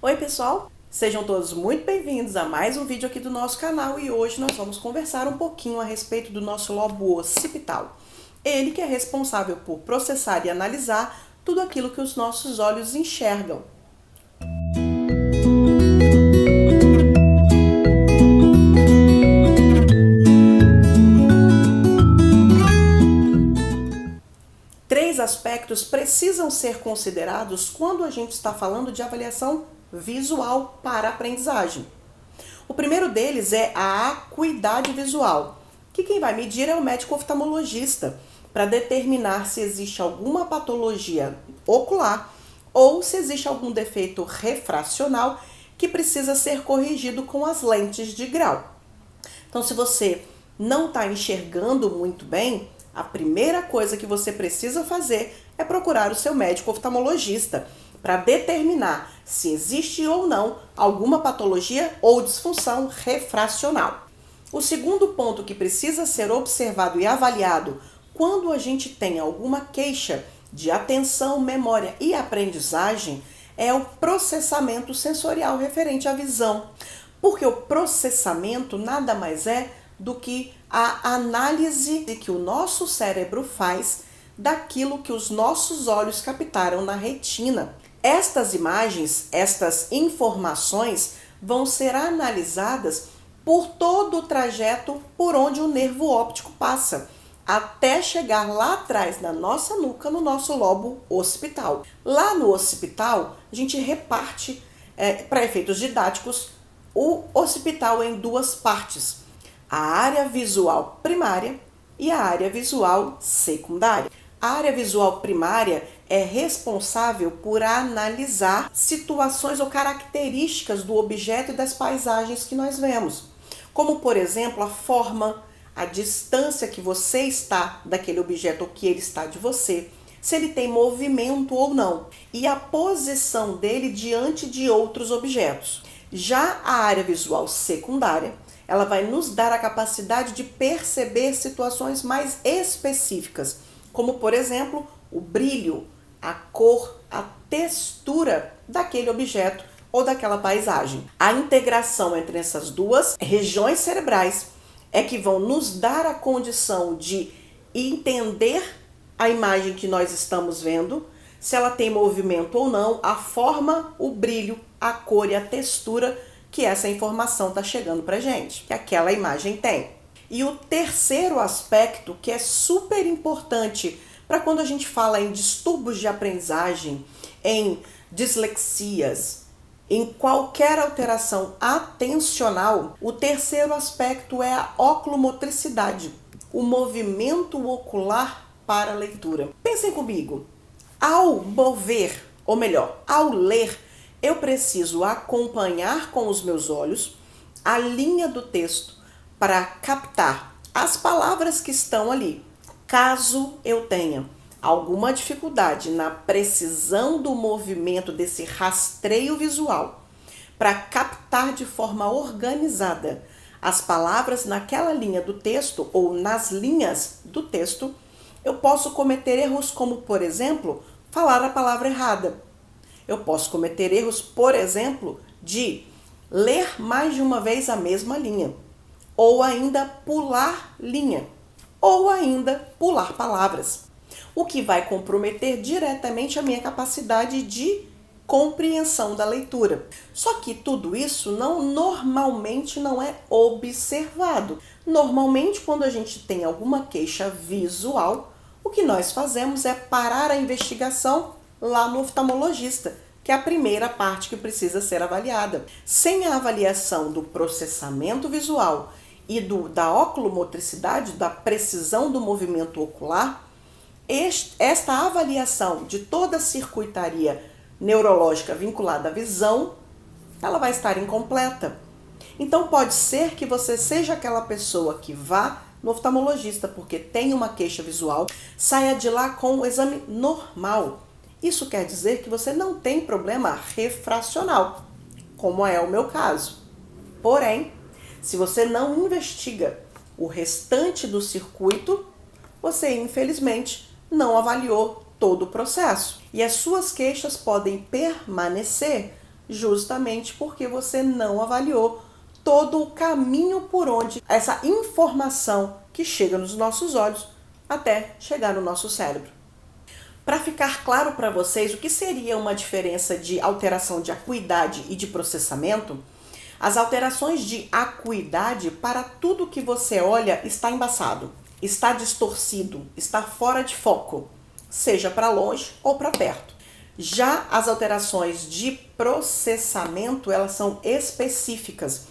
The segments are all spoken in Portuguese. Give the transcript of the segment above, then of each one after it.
Oi pessoal, sejam todos muito bem-vindos a mais um vídeo aqui do nosso canal e hoje nós vamos conversar um pouquinho a respeito do nosso lobo occipital. Ele que é responsável por processar e analisar tudo aquilo que os nossos olhos enxergam. Três aspectos precisam ser considerados quando a gente está falando de avaliação visual para a aprendizagem. O primeiro deles é a acuidade visual, que quem vai medir é o médico oftalmologista, para determinar se existe alguma patologia ocular ou se existe algum defeito refracional que precisa ser corrigido com as lentes de grau. Então, se você não está enxergando muito bem, a primeira coisa que você precisa fazer é procurar o seu médico oftalmologista para determinar se existe ou não alguma patologia ou disfunção refracional. O segundo ponto que precisa ser observado e avaliado quando a gente tem alguma queixa de atenção, memória e aprendizagem é o processamento sensorial referente à visão. Porque o processamento nada mais é do que a análise que o nosso cérebro faz daquilo que os nossos olhos captaram na retina. Estas imagens, estas informações vão ser analisadas por todo o trajeto por onde o nervo óptico passa, até chegar lá atrás na nossa nuca, no nosso lobo occipital. Lá no occipital, a gente reparte, para efeitos didáticos, o occipital em duas partes: a área visual primária e a área visual secundária. A área visual primária é responsável por analisar situações ou características do objeto e das paisagens que nós vemos, como por exemplo a forma, a distância que você está daquele objeto ou que ele está de você, se ele tem movimento ou não, e a posição dele diante de outros objetos. Já a área visual secundária, ela vai nos dar a capacidade de perceber situações mais específicas, como por exemplo, o brilho, a cor, a textura daquele objeto ou daquela paisagem. A integração entre essas duas regiões cerebrais é que vão nos dar a condição de entender a imagem que nós estamos vendo, se ela tem movimento ou não, a forma, o brilho, a cor e a textura que essa informação está chegando para a gente, que aquela imagem tem. E o terceiro aspecto, que é super importante para quando a gente fala em distúrbios de aprendizagem, em dislexias, em qualquer alteração atencional, o terceiro aspecto é a oculomotricidade, o movimento ocular para a leitura. Pensem comigo, ao mover, ou melhor, ao ler, eu preciso acompanhar com os meus olhos a linha do texto para captar as palavras que estão ali. Caso eu tenha alguma dificuldade na precisão do movimento desse rastreio visual para captar de forma organizada as palavras naquela linha do texto ou nas linhas do texto, eu posso cometer erros como, por exemplo, falar a palavra errada. Eu posso cometer erros, por exemplo, de ler mais de uma vez a mesma linha, ou ainda pular linha, ou ainda pular palavras, o que vai comprometer diretamente a minha capacidade de compreensão da leitura. Só que tudo isso normalmente não é observado. Normalmente, quando a gente tem alguma queixa visual, o que nós fazemos é parar a investigação lá no oftalmologista, que é a primeira parte que precisa ser avaliada. Sem a avaliação do processamento visual e da oculomotricidade, da precisão do movimento ocular, esta avaliação de toda a circuitaria neurológica vinculada à visão, ela vai estar incompleta. Então pode ser que você seja aquela pessoa que vá no oftalmologista porque tem uma queixa visual, saia de lá com um exame normal. Isso quer dizer que você não tem problema refracional, como é o meu caso. Porém, se você não investiga o restante do circuito, você infelizmente não avaliou todo o processo. E as suas queixas podem permanecer justamente porque você não avaliou todo o caminho por onde essa informação que chega nos nossos olhos até chegar no nosso cérebro. Para ficar claro para vocês o que seria uma diferença de alteração de acuidade e de processamento, as alterações de acuidade, para tudo que você olha, está embaçado, está distorcido, está fora de foco, seja para longe ou para perto. Já as alterações de processamento, elas são específicas,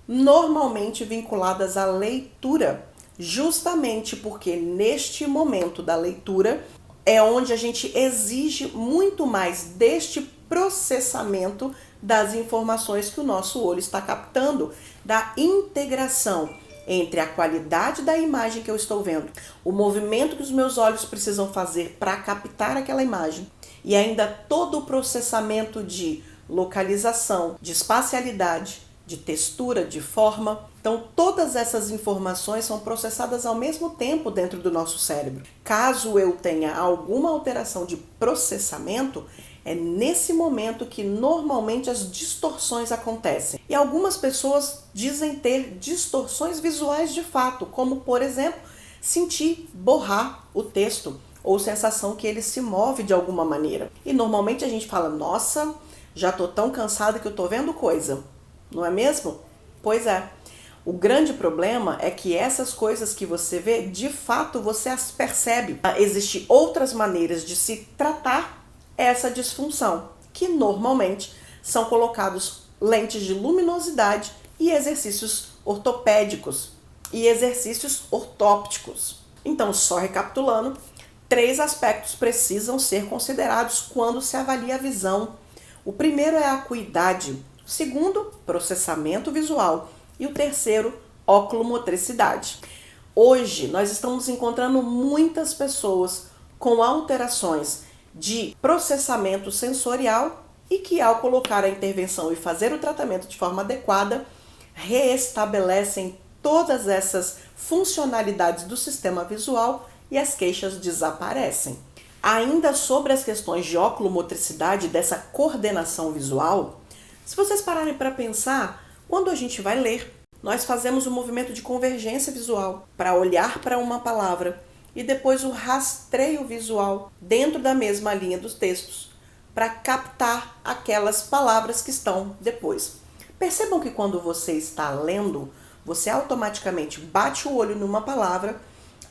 normalmente vinculadas à leitura, justamente porque neste momento da leitura é onde a gente exige muito mais deste processamento das informações que o nosso olho está captando, da integração entre a qualidade da imagem que eu estou vendo, o movimento que os meus olhos precisam fazer para captar aquela imagem e ainda todo o processamento de localização, de espacialidade, de textura, de forma. Então, todas essas informações são processadas ao mesmo tempo dentro do nosso cérebro. Caso eu tenha alguma alteração de processamento, é nesse momento que normalmente as distorções acontecem. E algumas pessoas dizem ter distorções visuais de fato, como, por exemplo, sentir borrar o texto ou sensação que ele se move de alguma maneira. E normalmente a gente fala, nossa, já tô tão cansada que eu tô vendo coisa. Não é mesmo? Pois é. O grande problema é que essas coisas que você vê, de fato, você as percebe. Existem outras maneiras de se tratar essa disfunção, que normalmente são colocados lentes de luminosidade e exercícios ortopédicos e exercícios ortópticos. Então, só recapitulando, 3 aspectos precisam ser considerados quando se avalia a visão. O primeiro é a acuidade, o segundo, processamento visual e o terceiro, oculomotricidade. Hoje, nós estamos encontrando muitas pessoas com alterações de processamento sensorial e que, ao colocar a intervenção e fazer o tratamento de forma adequada, reestabelecem todas essas funcionalidades do sistema visual e as queixas desaparecem. Ainda sobre as questões de oculomotricidade, dessa coordenação visual, se vocês pararem para pensar, quando a gente vai ler, nós fazemos o movimento de convergência visual para olhar para uma palavra e depois o rastreio visual dentro da mesma linha dos textos para captar aquelas palavras que estão depois. Percebam que quando você está lendo, você automaticamente bate o olho numa palavra.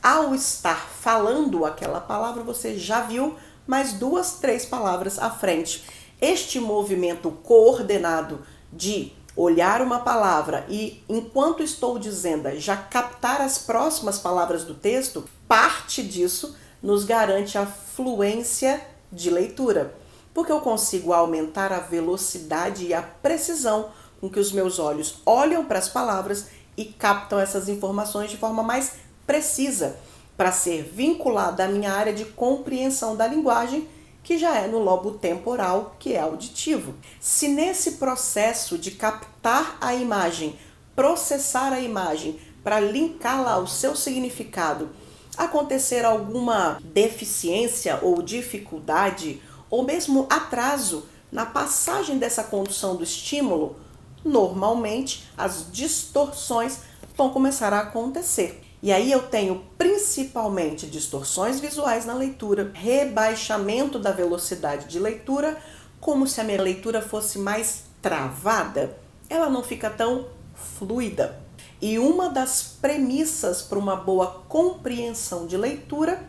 Ao estar falando aquela palavra, você já viu mais 2, 3 palavras à frente. Este movimento coordenado de olhar uma palavra e, enquanto estou dizendo, já captar as próximas palavras do texto, parte disso nos garante a fluência de leitura, porque eu consigo aumentar a velocidade e a precisão com que os meus olhos olham para as palavras e captam essas informações de forma mais precisa, para ser vinculada à minha área de compreensão da linguagem, que já é no lobo temporal, que é auditivo. Se nesse processo de captar a imagem, processar a imagem, para linká-la ao seu significado, acontecer alguma deficiência ou dificuldade, ou mesmo atraso na passagem dessa condução do estímulo, normalmente as distorções vão começar a acontecer. E aí eu tenho principalmente distorções visuais na leitura, rebaixamento da velocidade de leitura, como se a minha leitura fosse mais travada. Ela não fica tão fluida. E uma das premissas para uma boa compreensão de leitura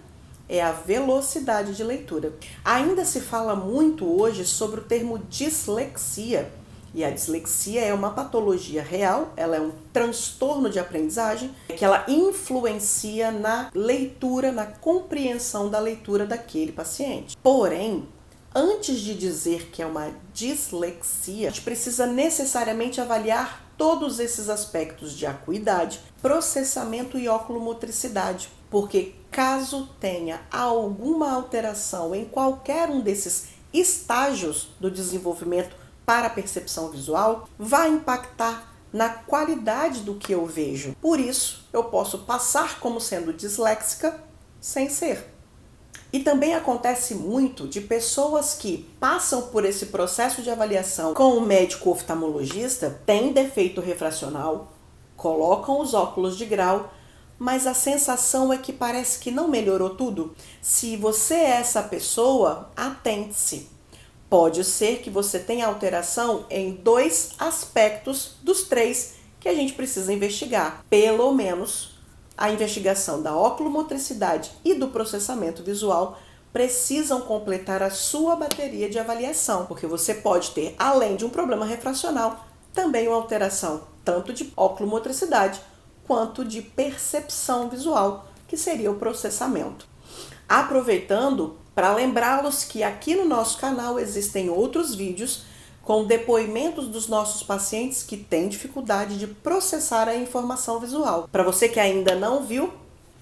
é a velocidade de leitura. Ainda se fala muito hoje sobre o termo dislexia. E a dislexia é uma patologia real, ela é um transtorno de aprendizagem, que ela influencia na leitura, na compreensão da leitura daquele paciente. Porém, antes de dizer que é uma dislexia, a gente precisa necessariamente avaliar todos esses aspectos de acuidade, processamento e oculomotricidade, porque caso tenha alguma alteração em qualquer um desses estágios do desenvolvimento para a percepção visual, vai impactar na qualidade do que eu vejo. Por isso, eu posso passar como sendo disléxica sem ser. E também acontece muito de pessoas que passam por esse processo de avaliação com o médico oftalmologista, têm defeito refracional, colocam os óculos de grau, mas a sensação é que parece que não melhorou tudo. Se você é essa pessoa, atente-se. Pode ser que você tenha alteração em 2 aspectos dos 3 que a gente precisa investigar. Pelo menos a investigação da oculomotricidade e do processamento visual precisam completar a sua bateria de avaliação, porque você pode ter, além de um problema refracional, também uma alteração tanto de oculomotricidade quanto de percepção visual, que seria o processamento. Aproveitando para lembrá-los que aqui no nosso canal existem outros vídeos com depoimentos dos nossos pacientes que têm dificuldade de processar a informação visual. Para você que ainda não viu,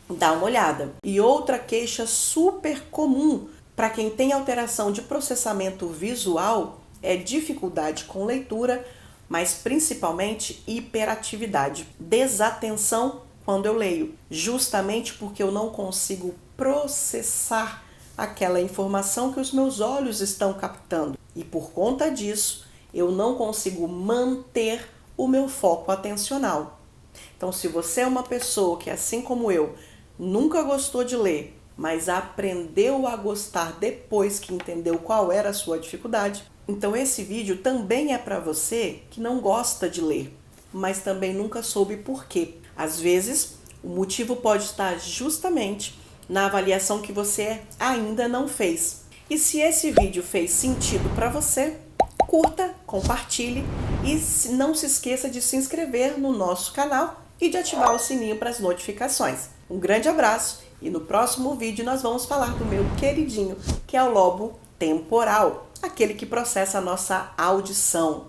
dá uma olhada. E outra queixa super comum para quem tem alteração de processamento visual é dificuldade com leitura, mas principalmente hiperatividade, desatenção quando eu leio, justamente porque eu não consigo processar aquela informação que os meus olhos estão captando. E por conta disso, eu não consigo manter o meu foco atencional. Então, se você é uma pessoa que, assim como eu, nunca gostou de ler, mas aprendeu a gostar depois que entendeu qual era a sua dificuldade, então esse vídeo também é para você que não gosta de ler, mas também nunca soube por quê. Às vezes, o motivo pode estar justamente na avaliação que você ainda não fez. E se esse vídeo fez sentido para você, curta, compartilhe e não se esqueça de se inscrever no nosso canal e de ativar o sininho para as notificações. Um grande abraço e no próximo vídeo nós vamos falar do meu queridinho, que é o lobo temporal, aquele que processa a nossa audição.